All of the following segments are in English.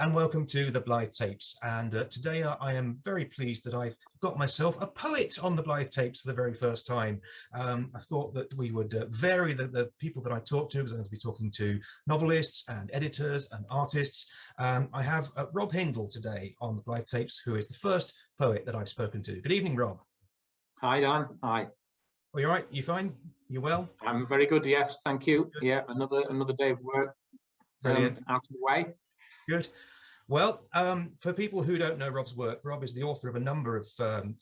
and welcome to the Blythe Tapes. And today I am very pleased that I've got myself a poet on the Blythe Tapes for the very first time. I thought that we would vary the people that I talk to, because I'm going to be talking to novelists and editors and artists. I have Rob Hindle today on the Blythe Tapes, who is the first poet that I've spoken to. Good evening, Rob. Hi, Dan. Hi. Are you all right? You fine? You well? I'm very good. Yes, thank you. Good. Yeah, another day of work. Brilliant. Out of the way. Good. Well, for people who don't know Rob's work, Rob is the author of a number of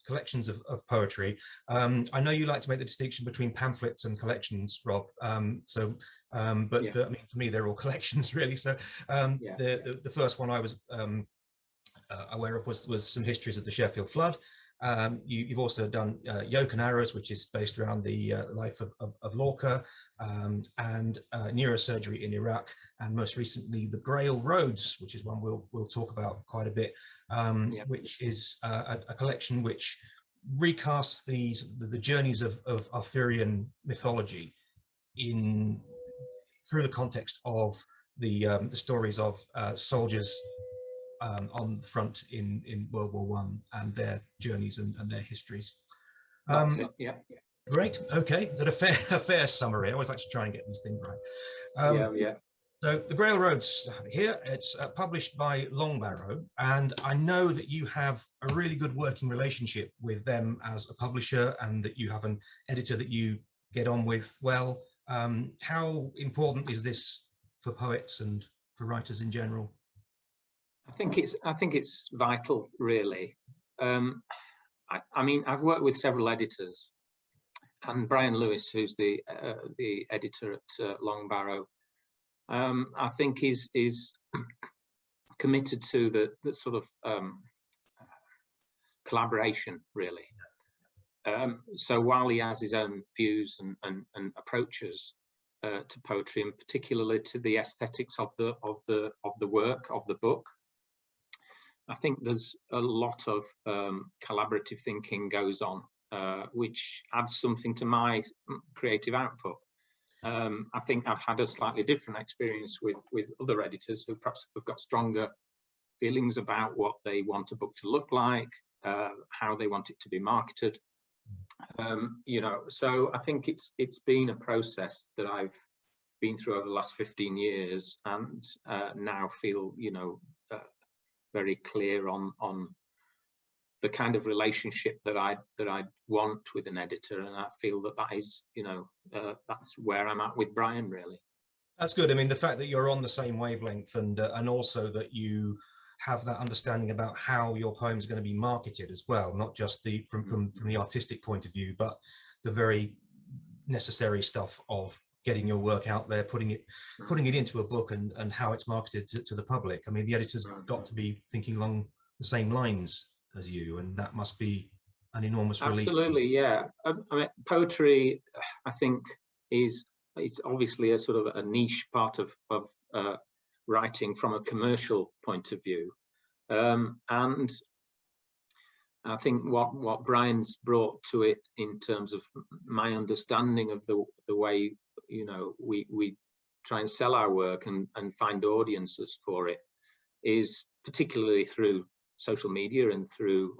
collections of poetry. I know you like to make the distinction between pamphlets and collections, Rob. I mean, for me, they're all collections, really. So the first one I was aware of was some histories of the Sheffield Flood. You've also done Yoke and Arrows, which is based around the life of Lorca, and neurosurgery in Iraq, and most recently the Grail Roads, which is one we'll talk about quite a bit, which is a collection which recasts the journeys of Arthurian mythology through the context of the stories of soldiers on the front in World War I and their journeys and their histories. Yeah. Great. Okay, is that a fair summary? I always like to try and get these things right. So the Grail Roads here, it's published by Longbarrow, and I know that you have a really good working relationship with them as a publisher, and that you have an editor that you get on with well. How important is this for poets and for writers in general? I think it's vital, really. I mean, I've worked with several editors, and Brian Lewis, who's the editor at Longbarrow, I think is committed to the sort of collaboration, really. So while he has his own views and approaches to poetry, and particularly to the aesthetics of the work of the book, I think there's a lot of collaborative thinking goes on, which adds something to my creative output. I think I've had a slightly different experience with other editors who perhaps have got stronger feelings about what they want a book to look like, how they want it to be marketed. So I think it's been a process that I've been through over the last 15 years, and now feel very clear on the kind of relationship that I want with an editor, and I feel that is that's where I'm at with Brian, really. That's good. I mean, the fact that you're on the same wavelength, and also that you have that understanding about how your poems are going to be marketed as well, not just from the artistic point of view, but the very necessary stuff of getting your work out there, putting it into a book, and how it's marketed to the public. I mean, the editor's got to be thinking along the same lines as you, and that must be an enormous relief. Absolutely, yeah. I mean, poetry, I think, it's obviously a sort of a niche part of writing from a commercial point of view, and I think what Brian's brought to it in terms of my understanding of the way we try and sell our work and find audiences for it is particularly through social media, and through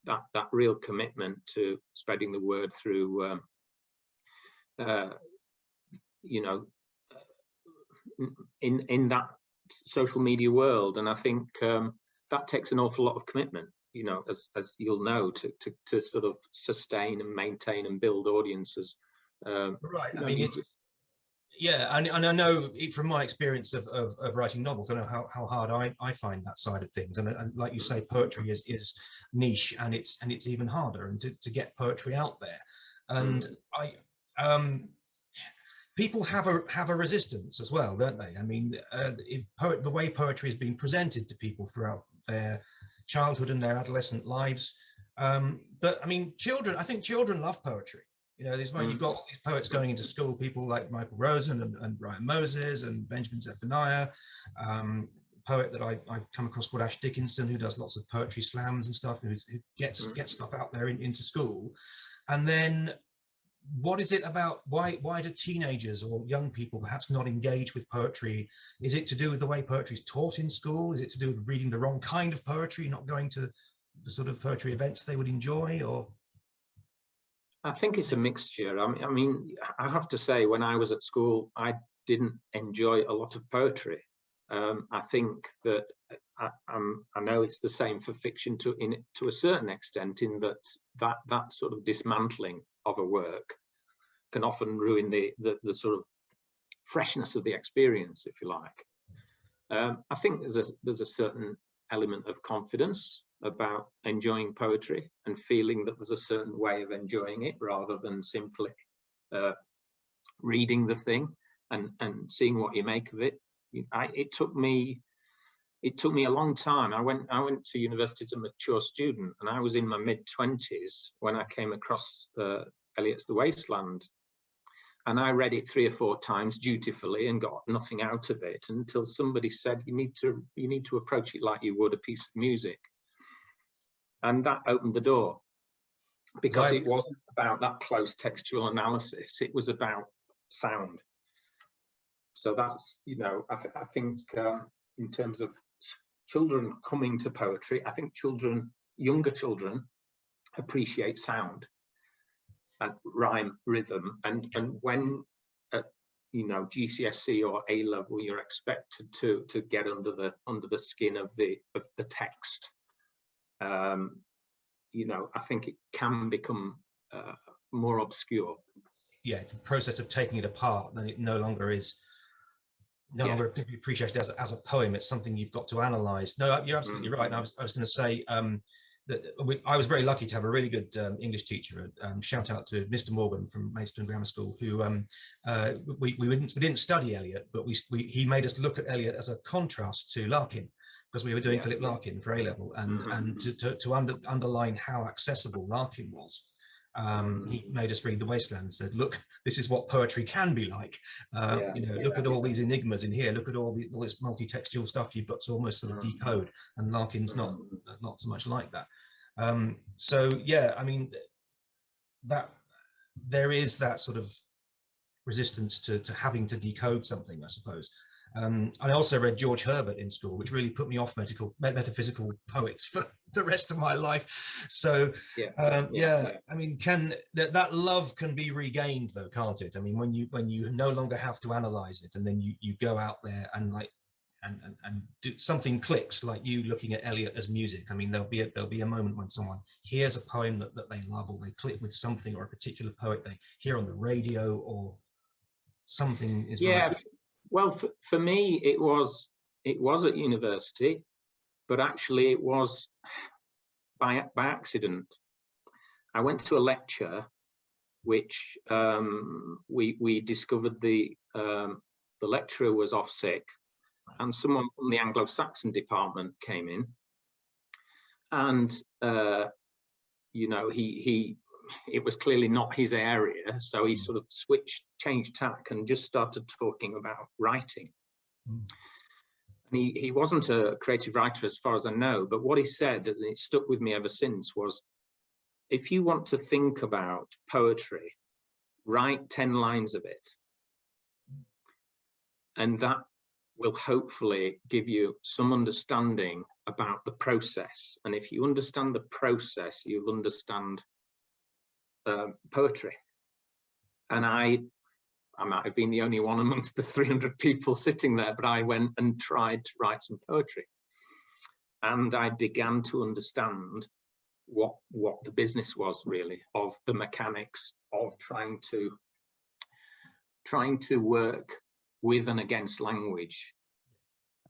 that real commitment to spreading the word through in that social media world. And I think that takes an awful lot of commitment, as you'll know, to sort of sustain and maintain and build audiences. Right. I mean, and I know from my experience of writing novels, I know how hard I find that side of things. And like you say, poetry is niche, and it's even harder, and to get poetry out there. And people have a resistance as well, don't they? I mean, the way poetry is being presented to people throughout their childhood and their adolescent lives. But I mean, I think children love poetry. There's you've got all these poets going into school, people like Michael Rosen and Ryan Moses and Benjamin Zephaniah, poet that I've come across called Ash Dickinson, who does lots of poetry slams and stuff, who gets stuff out there into school. And then what is it about, why do teenagers or young people perhaps not engage with poetry? Is it to do with the way poetry is taught in school? Is it to do with reading the wrong kind of poetry, not going to the sort of poetry events they would enjoy? Or I think it's a mixture. I mean, I have to say, when I was at school, I didn't enjoy a lot of poetry. I think that I know it's the same for fiction to a certain extent, in that sort of dismantling of a work can often ruin the sort of freshness of the experience, if you like. I think there's a certain element of confidence about enjoying poetry and feeling that there's a certain way of enjoying it rather than simply reading the thing and seeing what you make of it. It took me a long time. I went to university as a mature student, and I was in my mid-20s when I came across Eliot's The Wasteland, and I read it 3 or 4 times dutifully and got nothing out of it until somebody said, you need to approach it like you would a piece of music. And that opened the door, because it wasn't about that close textual analysis, it was about sound. So that's, you know, I think in terms of children coming to poetry, I think younger children appreciate sound and rhyme, rhythm, and when at, you know, GCSE or A level, you're expected to get under the skin of the text. You know, I think it can become more obscure. Yeah, it's a process of taking it apart, then it no longer longer appreciated as a poem. It's something you've got to analyze. No, you're absolutely right. And I was going to say that I was very lucky to have a really good English teacher. Shout out to Mr. Morgan from Maidstone Grammar School, who we didn't study Eliot, but he made us look at Eliot as a contrast to Larkin, because we were doing Philip Larkin for A level, and to underline how accessible Larkin was. He made us read The Wasteland and said, look, this is what poetry can be like. You know, look at all these enigmas in here, look at all this multi-textual stuff you've got to almost sort of decode, and Larkin's not so much like that. So yeah, I mean, that there is that sort of resistance to having to decode something, I suppose. I also read George Herbert in school, which really put me off metaphysical poets for the rest of my life. So I mean, that love can be regained though, can't it? I mean, when you no longer have to analyze it, and then you go out there and do something clicks, like you looking at Eliot as music. I mean, there'll be a moment when someone hears a poem that they love, or they click with something, or a particular poet they hear on the radio, or something is right. Well, for me, it was at university, but actually it was by accident. I went to a lecture, which we discovered the lecturer was off sick, and someone from the Anglo-Saxon department came in, and you know, it was clearly not his area, so he sort of changed tack and just started talking about writing. And he wasn't a creative writer as far as I know, but what he said, and it stuck with me ever since, was, if you want to think about poetry, write 10 lines of it, and that will hopefully give you some understanding about the process. And if you understand the process, you'll understand poetry. And I might have been the only one amongst the 300 people sitting there, but I went and tried to write some poetry, and I began to understand what the business was really, of the mechanics of trying to work with and against language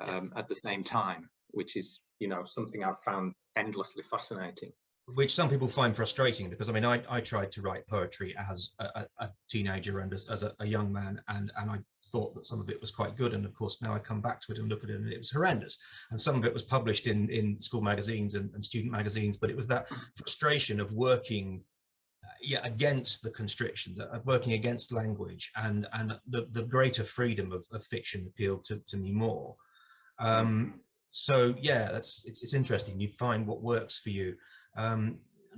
at the same time, which is, you know, something I've found endlessly fascinating. Which some people find frustrating, because I mean, I tried to write poetry as a teenager and as a young man, and I thought that some of it was quite good, and of course now I come back to it and look at it and it was horrendous, and some of it was published in school magazines and student magazines, but it was that frustration of working against the constrictions, working against language, and the greater freedom of fiction appealed to me more. So yeah, it's interesting. You find what works for you.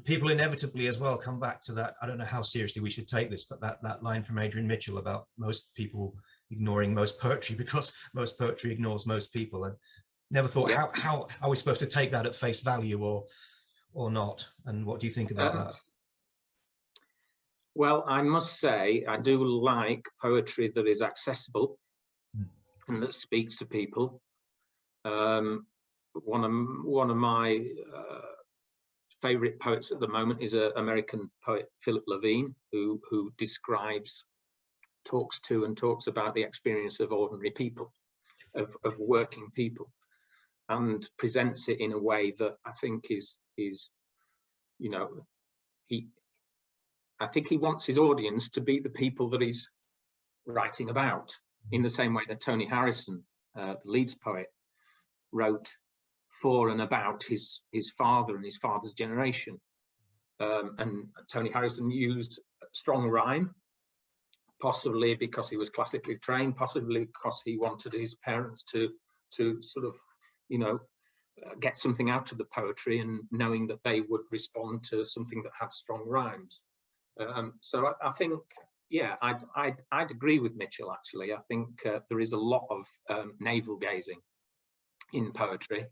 people inevitably as well come back to that. I don't know how seriously we should take this, but that line from Adrian Mitchell about most people ignoring most poetry because most poetry ignores most people. And never thought, how are we supposed to take that at face value or not? And what do you think about that? Well, I must say, I do like poetry that is accessible and that speaks to people. One of my favorite poets at the moment is an American poet, Philip Levine, who talks about the experience of ordinary people, of working people, and presents it in a way that I think is you know, I think he wants his audience to be the people that he's writing about, in the same way that Tony Harrison, the Leeds poet, wrote for and about his father and his father's generation. And Tony Harrison used strong rhyme, possibly because he was classically trained, possibly because he wanted his parents to sort of, you know, get something out of the poetry, and knowing that they would respond to something that had strong rhymes. So I think, yeah, I'd agree with Mitchell, actually. I think there is a lot of navel gazing in poetry,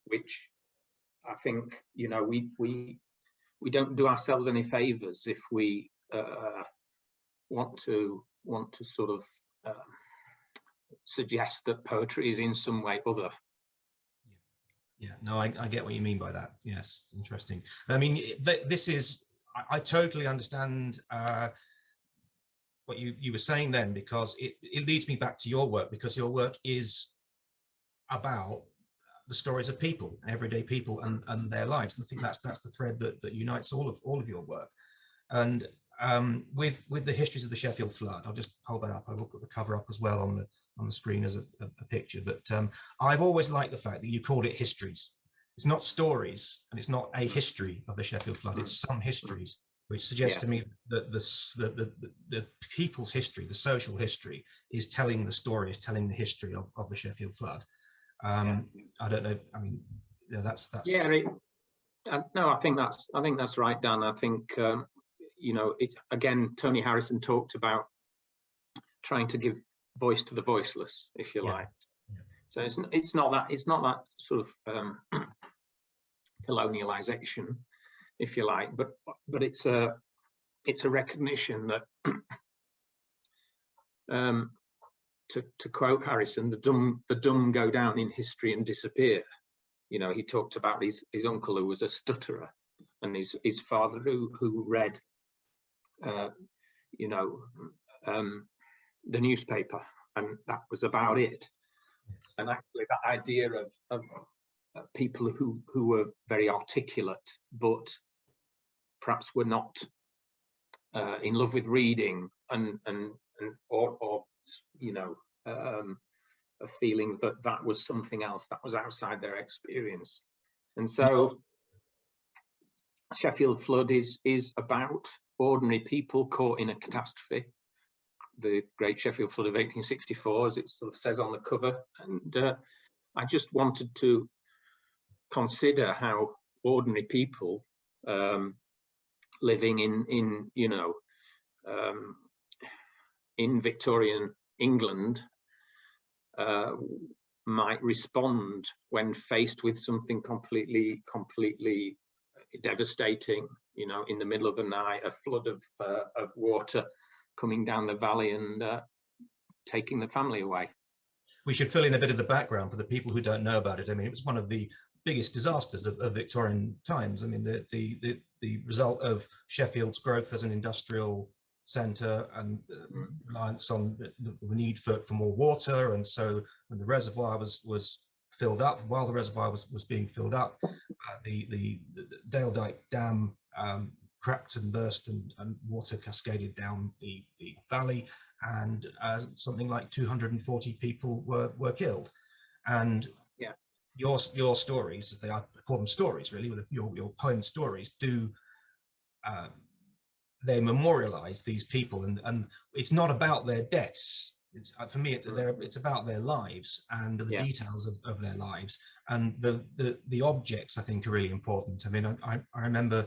which I think, you know, we don't do ourselves any favors if we want to sort of suggest that poetry is in some way other. Yeah, no, I get what you mean by that. Yes, interesting. I mean, this is, I totally understand what you were saying then, because it leads me back to your work, because your work is about the stories of people, everyday people, and their lives. And I think that's the thread that unites all of your work. And with the histories of the Sheffield Flood, I'll just hold that up. I will put the cover up as well on the screen as a picture. But I've always liked the fact that you called it histories. It's not stories, and it's not a history of the Sheffield Flood. It's some histories, which suggests to me that the people's history, the social history, is telling the story, is telling the history of the Sheffield Flood. I don't know. I mean, yeah, that's. Yeah, no, I think that's right, Dan. I think you know, it again. Tony Harrison talked about trying to give voice to the voiceless, if you like. So it's not that sort of colonialization, if you like, but it's a recognition that to quote Harrison, the dumb go down in history and disappear. You know, he talked about his uncle who was a stutterer, and his father who read you know, the newspaper, and that was about it. And actually that idea of people who were very articulate, but perhaps were not in love with reading, or you know, a feeling that was something else that was outside their experience. And so Sheffield Flood is about ordinary people caught in a catastrophe, the Great Sheffield Flood of 1864, as it sort of says on the cover. And I just wanted to consider how ordinary people living in you know, in Victorian England might respond when faced with something completely devastating. You know, in the middle of the night, a flood of water coming down the valley and taking the family away. We should fill in a bit of the background for the people who don't know about it. I mean, it was one of the biggest disasters of Victorian times. I mean, the result of Sheffield's growth as an industrial centre and reliance on the need for more water. And so when the reservoir was filled up, while the reservoir was being filled up, the Dale Dyke Dam cracked and burst, and water cascaded down the valley, and something like 240 people were killed. And your stories, I call them stories really, your poem stories, do they memorialize these people, and it's not about their deaths It's for me, it's about their lives and the details of their lives, and the objects I think are really important. I mean, I remember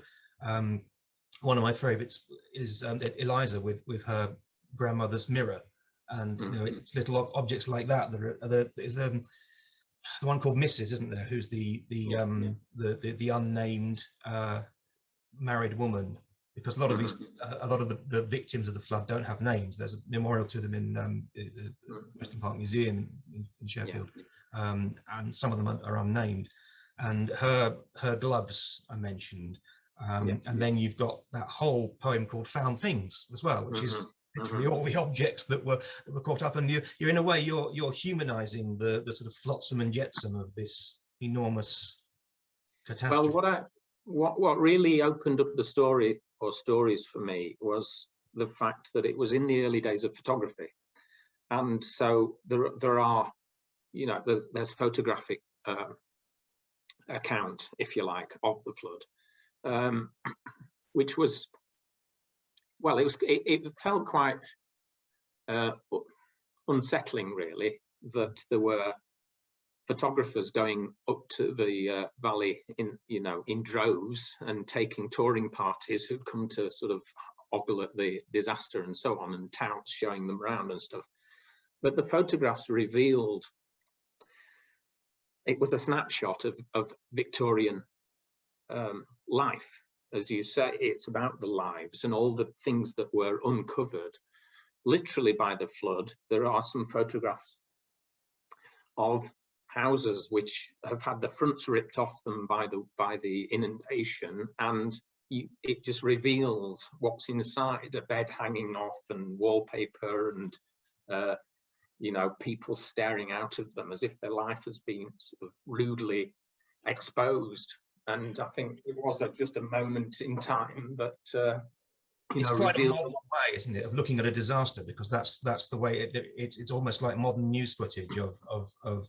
one of my favourites is Eliza with her grandmother's mirror, and you know, it's little objects like that is the one called Mrs., isn't there, who's the unnamed married woman, because a lot of these the victims of the flood don't have names. There's a memorial to them in the Western Park Museum in Sheffield, and some of them are unnamed, and her gloves are mentioned, and then you've got that whole poem called Found Things as well, which is literally all the objects that were caught up, and you're in a way you're humanizing the sort of flotsam and jetsam of this enormous catastrophe. Well, what really opened up the story or stories for me was the fact that it was in the early days of photography, and so there are, you know, there's photographic account, if you like, of the flood, which was, well, it felt quite unsettling, really, that there were photographers going up to the valley in droves and taking touring parties who'd come to sort of ogle at the disaster and so on, and touts showing them around and stuff. But the photographs revealed, it was a snapshot of Victorian life. As you say, it's about the lives and all the things that were uncovered literally by the flood. There are some photographs of houses which have had the fronts ripped off them by the inundation, and it just reveals what's inside, a bed hanging off and wallpaper and you know, people staring out of them as if their life has been sort of rudely exposed. And I think it was just a moment in time that it's quite a modern way, isn't it, of looking at a disaster, because that's the way it's almost like modern news footage of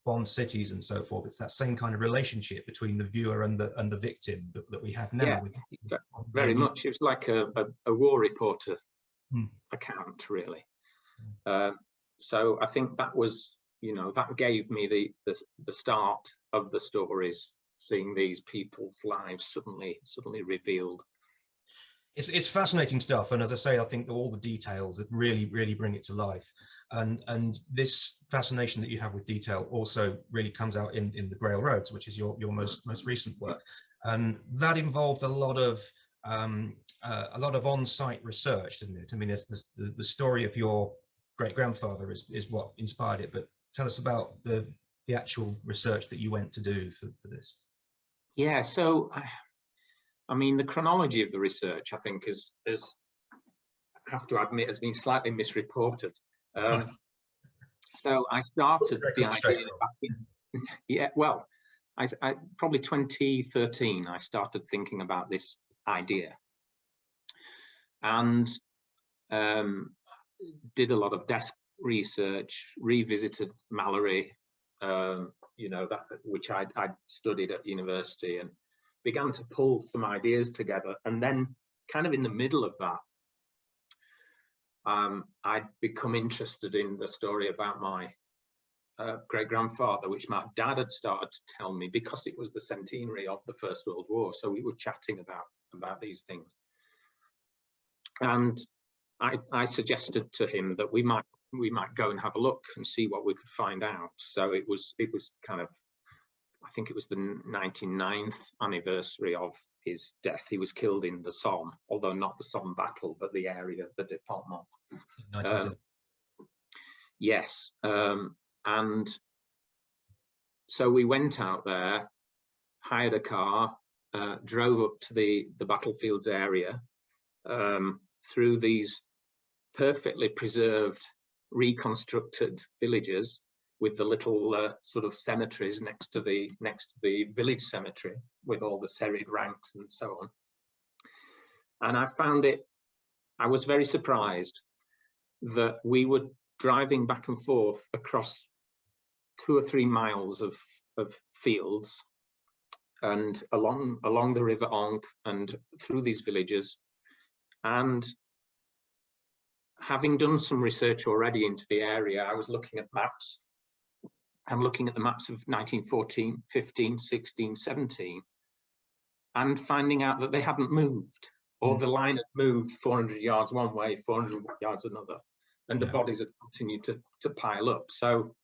bombed cities and so forth. It's that same kind of relationship between the viewer and the victim that we have now. Yeah, very much. It was like a war reporter account, really. So I think that was, you know, that gave me the start of the stories, seeing these people's lives suddenly revealed. It's fascinating stuff, and as I say, I think that all the details that really bring it to life, and this fascination that you have with detail also really comes out in the Grail Roads, which is your most recent work, and that involved a lot of on-site research, didn't it? I mean, it's the story of your great-grandfather is what inspired it, but tell us about the actual research that you went to do for this. Yeah, so I mean, the chronology of the research, I think, is I have to admit, has been slightly misreported. So I started the idea back in, I probably 2013, I started thinking about this idea, and did a lot of desk research, revisited Mallory, you know, that which I'd studied at university, and began to pull some ideas together. And then kind of in the middle of that, I'd become interested in the story about my great-grandfather, which my dad had started to tell me, because it was the centenary of the First World War. So we were chatting about these things. And I suggested to him that we might go and have a look and see what we could find out. So it was kind of, I think it was the 99th anniversary of his death. He was killed in the Somme, although not the Somme battle, but the area, the department. Yes, and so we went out there, hired a car, drove up to the battlefields area, through these perfectly preserved, reconstructed villages, with the little sort of cemeteries next to the village cemetery, with all the serried ranks and so on. And I was very surprised that we were driving back and forth across 2 or 3 miles of fields, and along the River Onk and through these villages, and having done some research already into the area, I was looking at maps. I'm looking at the maps of 1914, 15, 16, 17, and finding out that they hadn't moved, or the line had moved 400 yards one way, 400 yards another, and the bodies had continued to pile up. So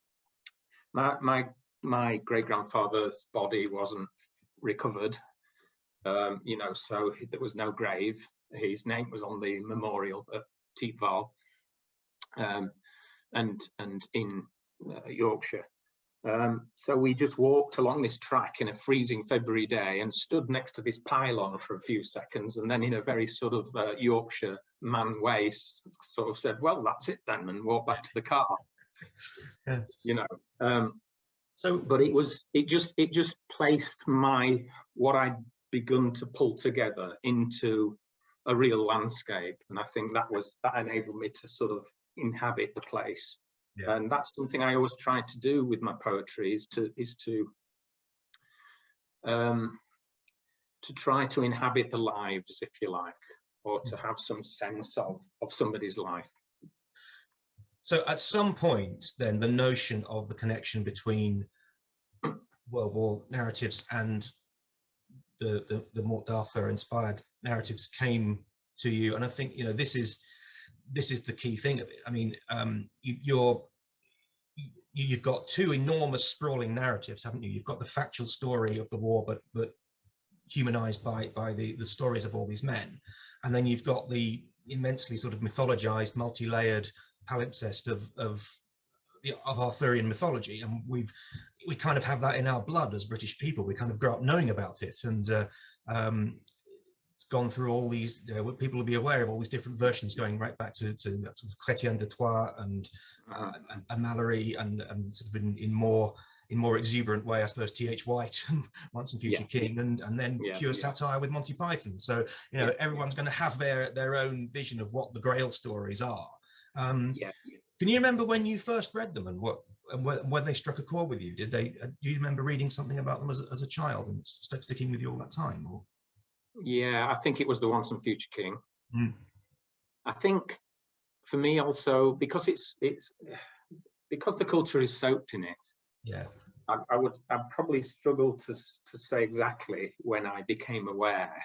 my great-grandfather's body wasn't recovered, you know, so there was no grave. His name was on the memorial at Teepval, and in Yorkshire. So we just walked along this track in a freezing February day and stood next to this pylon for a few seconds, and then in a very sort of Yorkshire man way sort of said, well, that's it then, and walked back to the car. Yeah. You know, but it just placed what I'd begun to pull together into a real landscape, and I think that enabled me to sort of inhabit the place. Yeah. And that's something I always try to do with my poetry, is to try to inhabit the lives, if you like, or to have some sense of somebody's life. So at some point, then, the notion of the connection between World War narratives and the Mort d'Arthur-inspired narratives came to you, and I think, you know, this is the key thing of it. I mean, you've got two enormous sprawling narratives, haven't you? You've got the factual story of the war, but humanized by the stories of all these men, and then you've got the immensely sort of mythologized, multi-layered palimpsest of Arthurian mythology, and we kind of have that in our blood as British people. We kind of grow up knowing about it, and it's gone through all these, you know, people will be aware of all these different versions going right back to Chrétien de Troyes and Mallory, and sort of in more exuberant way, I suppose, T.H. White and Once and Future King, and then pure satire with Monty Python. So, you know, everyone's going to have their own vision of what the Grail stories are. Can you remember when you first read them, and when they struck a chord with you? Do you remember reading something about them as a child and sticking with you all that time? Or? Yeah, I think it was the Once and Future King. I think for me also, because because the culture is soaked in it. Yeah, I'd probably struggle to say exactly when I became aware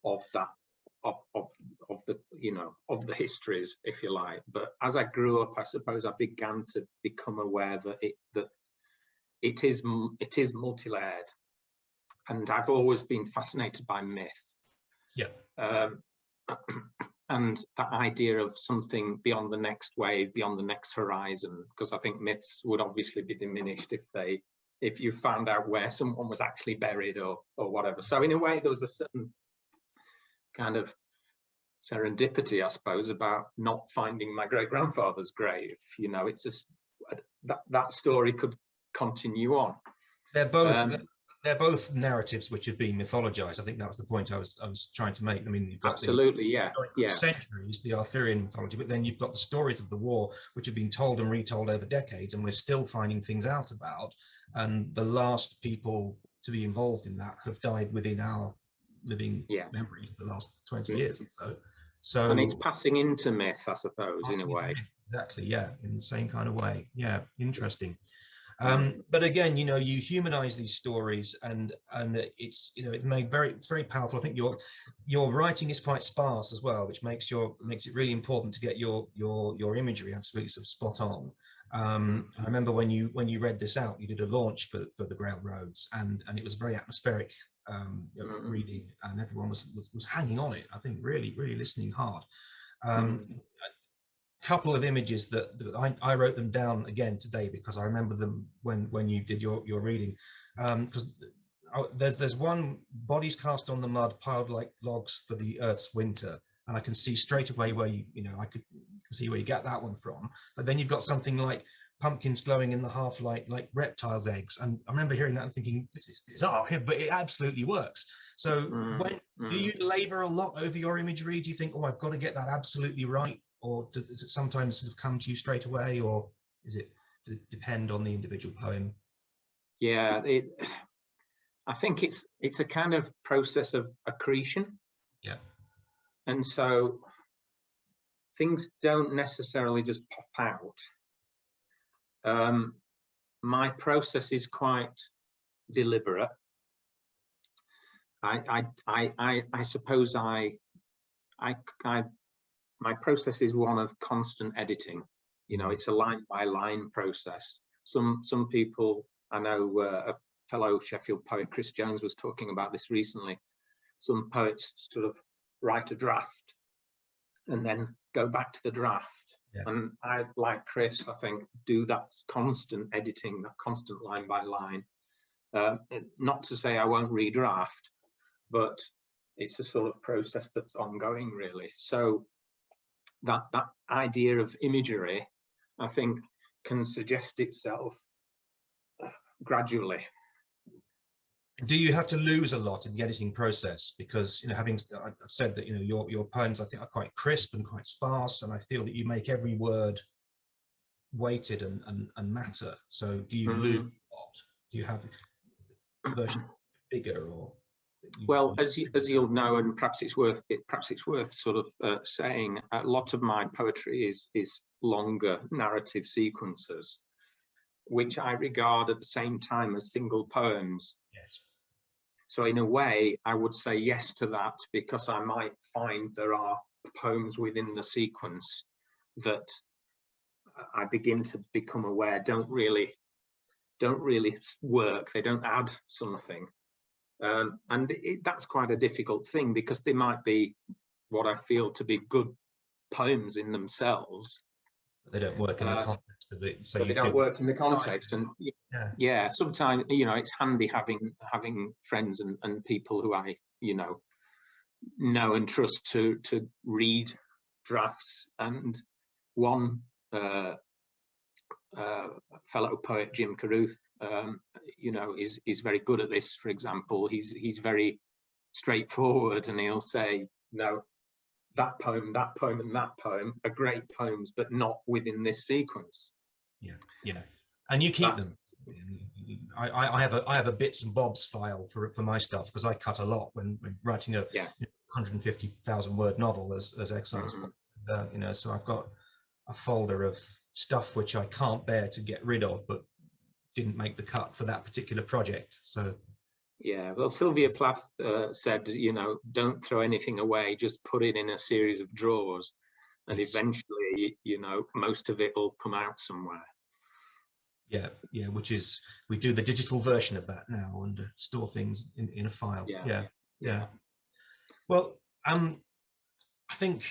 of that, of the, you know, of the histories, if you like. But as I grew up, I suppose I began to become aware that it is multi-layered, and I've always been fascinated by myth. Yeah. And that idea of something beyond the next wave, beyond the next horizon, because I think myths would obviously be diminished if you found out where someone was actually buried or whatever. So in a way, there was a certain kind of serendipity, I suppose, about not finding my great-grandfather's grave. You know, it's just that story could continue on. They're both narratives which have been mythologized. I think that was the point I was trying to make. I mean, you've got absolutely, centuries, the Arthurian mythology, but then you've got the stories of the war, which have been told and retold over decades, and we're still finding things out about. And the last people to be involved in that have died within our living memories the last 20 years or so. So, and it's passing into myth, I suppose, in a way. Exactly, yeah, in the same kind of way. Yeah, interesting. But again, you know, you humanize these stories, and it's, you know, it's very powerful. I think your writing is quite sparse as well, which makes it really important to get your imagery absolutely sort of spot on. I remember when you read this out, you did a launch for the Grail Roads, and it was very atmospheric reading, and everyone was hanging on it. I think really listening hard. Couple of images that I wrote them down again today because I remember them when you did your reading, because there's one: bodies cast on the mud, piled like logs for the earth's winter, and I can see straight away where I can see where you get that one from. But then you've got something like pumpkins glowing in the half light like reptiles' eggs, and I remember hearing that and thinking, this is bizarre, but it absolutely works. So do you labor a lot over your imagery? Do you think, oh, I've got to get that absolutely right? Or does it sometimes sort of come to you straight away, or does it depend on the individual poem? Yeah, I think it's a kind of process of accretion. Yeah. And so things don't necessarily just pop out. My process is quite deliberate. I suppose my process is one of constant editing. You know, it's a line by line process. Some people, I know a fellow Sheffield poet, Chris Jones, was talking about this recently. Some poets sort of write a draft and then go back to the draft. Yeah. And I, like Chris, I think, do that constant editing, that constant line by line. Not to say I won't redraft, but it's a sort of process that's ongoing, really. So that idea of imagery, I think, can suggest itself gradually. Do you have to lose a lot in the editing process? Because, you know, I've said that, you know, your poems, I think, are quite crisp and quite sparse, and I feel that you make every word weighted and matter. So do you lose a lot? Do you have a version bigger, or? Well, as you'll know, and perhaps it's worth sort of saying, a lot of my poetry is longer narrative sequences, which I regard at the same time as single poems. Yes. So in a way, I would say yes to that, because I might find there are poems within the sequence that I begin to become aware don't really work. They don't add something. And that's quite a difficult thing, because they might be what I feel to be good poems in themselves. They don't work in the context of it. So but they don't work in the context. And yeah, sometimes, you know, it's handy having friends and people who I, you know and trust to read drafts. And one fellow poet, Jim Carruth, you know, is very good at this. For example, he's very straightforward, and he'll say, no, that poem, and that poem are great poems, but not within this sequence. Yeah, and you keep them. I have a bits and bobs file for my stuff, because I cut a lot when writing a 150,000 word novel as Exiles. You know, so I've got a folder of stuff which I can't bear to get rid of, but didn't make the cut for that particular project. So yeah, well, Sylvia Plath said, you know, don't throw anything away, just put it in a series of drawers, and eventually, you know, most of it will come out somewhere. Yeah, which is, we do the digital version of that now and store things in a file. Yeah. Well, I think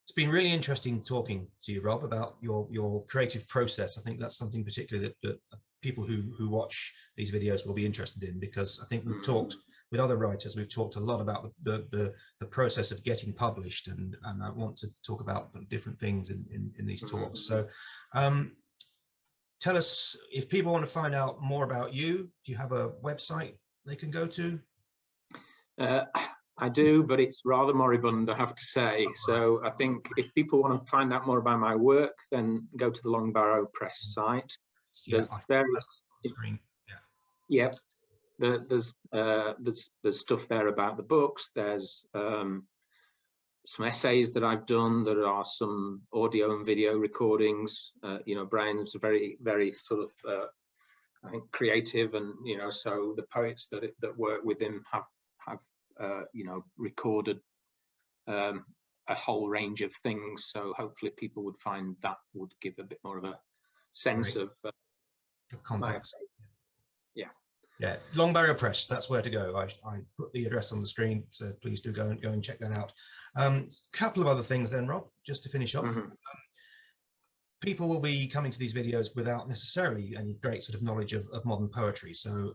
it's been really interesting talking to you, Rob, about your creative process. I think that's something particularly that people who watch these videos will be interested in, because I think we've talked with other writers, we've talked a lot about the process of getting published, and I want to talk about different things in these talks. So tell us, if people want to find out more about you, do you have a website they can go to? I do, but it's rather moribund, I have to say. So I think if people want to find out more about my work, then go to the Longbarrow Press site. There's stuff there about the books. There's some essays that I've done. There are some audio and video recordings. You know, Brian's very, very sort of I think creative, and you know, so the poets that work with him have you know, recorded a whole range of things. So hopefully people would find that would give a bit more of a sense of context. Yeah, Longbarrow Press, that's where to go. I put the address on the screen, so please do go and check that out. A couple of other things then, Rob, just to finish off. People will be coming to these videos without necessarily any great sort of knowledge of modern poetry. So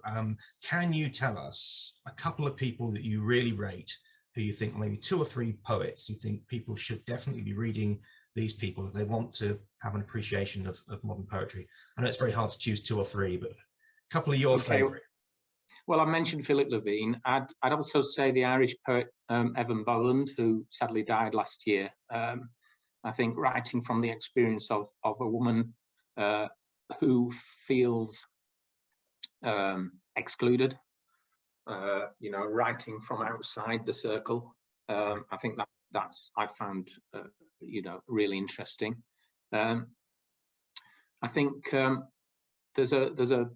can you tell us a couple of people that you really rate, who you think, maybe 2 or 3 poets you think people should definitely be reading these people if they want to have an appreciation of modern poetry? I know it's very hard to choose 2 or 3, but a couple of your favourites. Well, I mentioned Philip Levine. I'd also say the Irish poet Evan Boland, who sadly died last year. I think writing from the experience of a woman who feels excluded, you know, writing from outside the circle. I think that's I found you know, really interesting. I think there's a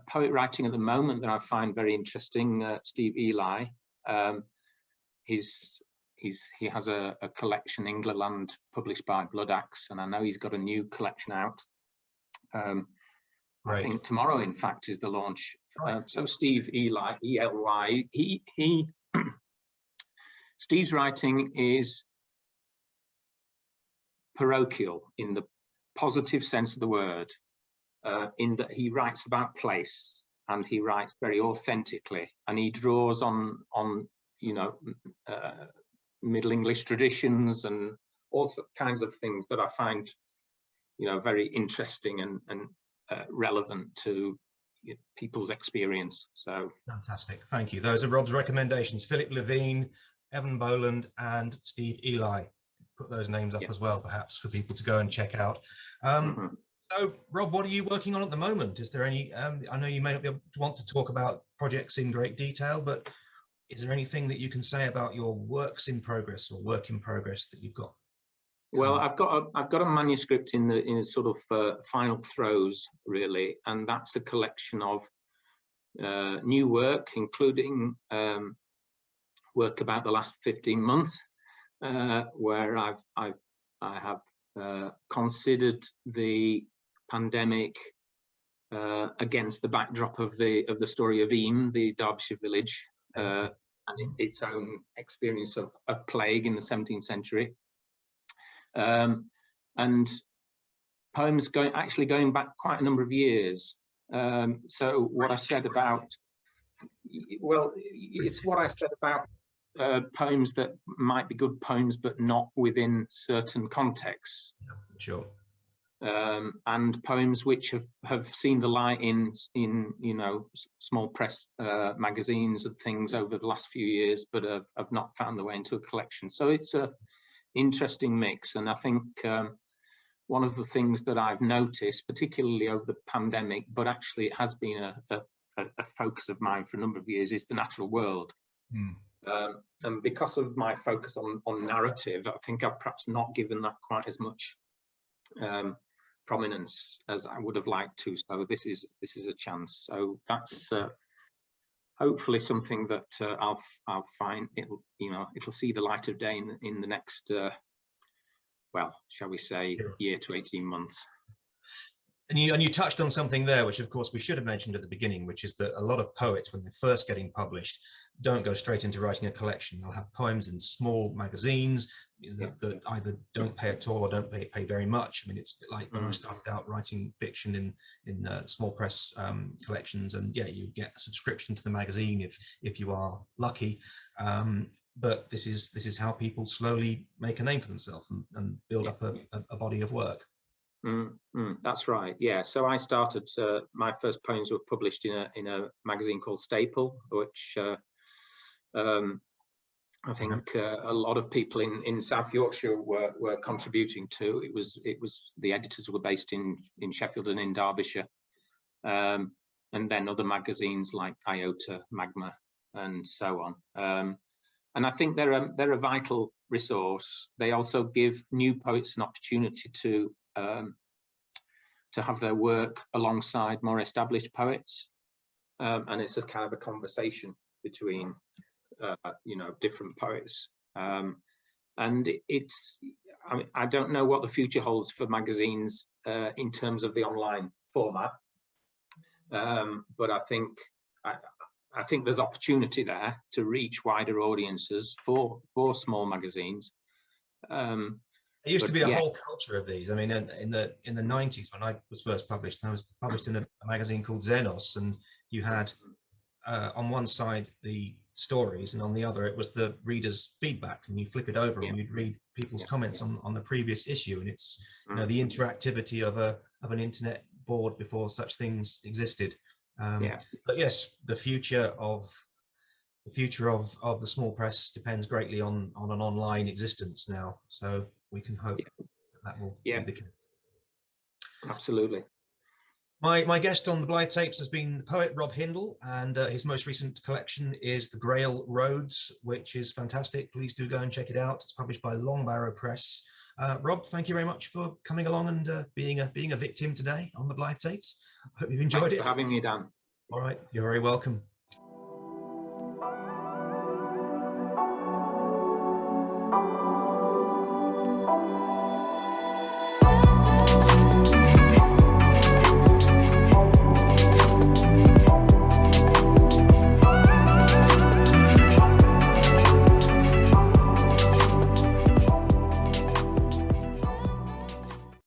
poet writing at the moment that I find very interesting, Steve Eli. He has a collection, England, published by Blood Axe, and I know he's got a new collection out. I think tomorrow, in fact, is the launch. So Steve Eli, E-L-Y, Steve's writing is parochial in the positive sense of the word, in that he writes about place, and he writes very authentically, and he draws on you know, Middle English traditions and all kinds of things that I find, you know, very interesting and relevant to people's experience. So fantastic, thank you. Those are Rob's recommendations: Philip Levine, Evan Boland, and Steve Eli. Put those names up as well, perhaps, for people to go and check out. So, Rob, what are you working on at the moment? Is there any? I know you may not be able to want to talk about projects in great detail, but is there anything that you can say about your works in progress or work in progress that you've got? Well, I've got a manuscript in the sort of final throes, really, and that's a collection of new work, including work about the last 15 months, where I have considered the pandemic against the backdrop of the story of Eyam, the Derbyshire village, and its own experience of plague in the 17th century. And poems actually going back quite a number of years. So what I said about, well, it's what I said about poems that might be good poems, but not within certain contexts. Sure. And poems which have seen the light in you know, small press magazines and things over the last few years, but have not found their way into a collection. So it's a interesting mix, and I think one of the things that I've noticed, particularly over the pandemic, but actually it has been a focus of mine for a number of years, is the natural world. And because of my focus on narrative, I think I've perhaps not given that quite as much prominence as I would have liked to. So this is a chance. So that's hopefully something that I'll find it'll see the light of day in the next well, shall we say, year to 18 months. And you touched on something there, which of course we should have mentioned at the beginning, which is that a lot of poets, when they're first getting published, don't go straight into writing a collection. They'll have poems in small magazines that either don't pay at all or don't pay very much. I mean, it's a bit like when I started out writing fiction in small press collections, and yeah, you get a subscription to the magazine if you are lucky. But this is how people slowly make a name for themselves and build up a body of work. That's right. Yeah. So I started. My first poems were published in a magazine called Staple, which I think a lot of people in South Yorkshire were contributing to. It was the editors were based in Sheffield and in Derbyshire, and then other magazines like Iota, Magma, and so on. And I think they're a vital resource. They also give new poets an opportunity to have their work alongside more established poets, and it's a kind of a conversation between different poets. And it's I don't know what the future holds for magazines in terms of the online format, but I think there's opportunity there to reach wider audiences for small magazines. There used to be a whole culture of these. I mean, in the 90s, when I was first published, I was published in a magazine called Xenos, and you had on one side the stories, and on the other it was the reader's feedback, and you flip it over and you'd read people's comments on the previous issue, and it's the interactivity of an internet board before such things existed. But yes, the future of the small press depends greatly on an online existence now, so we can hope that will be the case. Absolutely. My guest on the Blythe tapes has been the poet Rob Hindle, and his most recent collection is the Grail Roads, which is fantastic. Please do go and check it out. It's published by Longbarrow Press. Rob, thank you very much for coming along and being a victim today on the Blythe tapes. I hope you've enjoyed Thanks it. for having me, Dan. All right, you're very welcome.